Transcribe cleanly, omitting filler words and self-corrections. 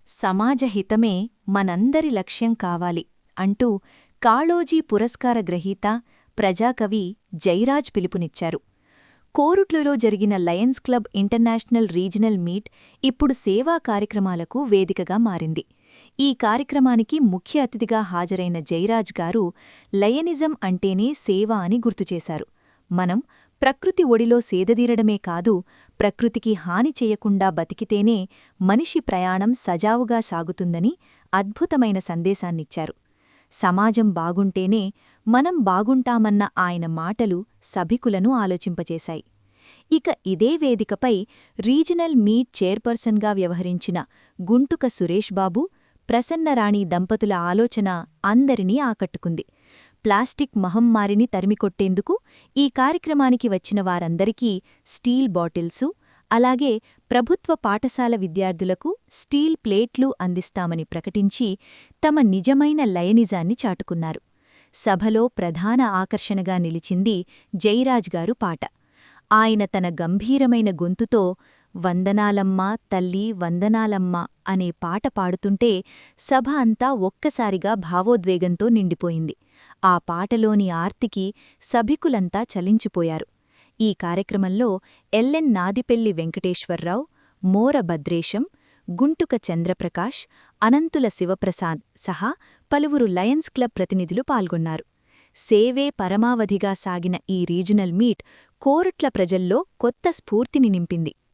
సమాజహితమే మనందరి లక్ష్యం కావాలి అంటూ కాళోజీ పురస్కార గ్రహీత ప్రజాకవి జైరాజ్ పిలుపునిచ్చారు. కోరుట్లులో జరిగిన Lions club international regional meet ఇప్పుడు సేవా కార్యక్రమాలకు వేదికగా మారింది. ఈ కార్యక్రమానికి ముఖ్య అతిథిగా హాజరైన జైరాజ్ గారు లయనిజం అంటేనే సేవ అని గుర్తుచేశారు. మనం ప్రకృతి ఒడిలో సేదదీరడమే కాదు, ప్రకృతికి హాని చెయ్యకుండా బతికితేనే మనిషి ప్రయాణం సజావుగా సాగుతుందని అద్భుతమైన సందేశాన్నిచ్చారు. సమాజం బాగుంటేనే మనం బాగుంటామన్న ఆయన మాటలు సభికులను ఆలోచింపచేశాయి. ఇక ఇదే వేదికపై రీజనల్ మీట్ చైర్పర్సన్గా వ్యవహరించిన గుంటుక సురేష్ బాబు, ప్రసన్నరాణి దంపతుల ఆలోచన అందరినీ ఆకట్టుకుంది. ప్లాస్టిక్ మహమ్మారిని తరిమికొట్టేందుకు ఈ కార్యక్రమానికి వచ్చిన వారందరికీ స్టీల్ బాటిల్సు, అలాగే ప్రభుత్వ పాఠశాల విద్యార్థులకు స్టీల్ ప్లేట్లు అందిస్తామని ప్రకటించి తమ నిజమైన లయనిజాన్ని చాటుకున్నారు. సభలో ప్రధాన ఆకర్షణగా నిలిచింది జైరాజ్ గారు పాట. ఆయన తన గంభీరమైన గొంతుతో వందనాలమ్మా తల్లి వందనాలమ్మా అనే పాట పాడుతుంటే సభ అంతా ఒక్కసారిగా భావోద్వేగంతో నిండిపోయింది. ఆ పాటలోని ఆర్తికి సభికులంతా చలించిపోయారు. ఈ కార్యక్రమంలో ఎల్ఎన్ నాదిపెల్లి వెంకటేశ్వర్రావు, మోర భద్రేశం, గుంటుక చంద్రప్రకాష్, అనంతుల శివప్రసాద్ సహా పలువురు లయన్స్ క్లబ్ ప్రతినిధులు పాల్గొన్నారు. సేవే పరమావధిగా సాగిన ఈ రీజనల్ మీట్ కోరుట్ల ప్రజల్లో కొత్త స్ఫూర్తిని నింపింది.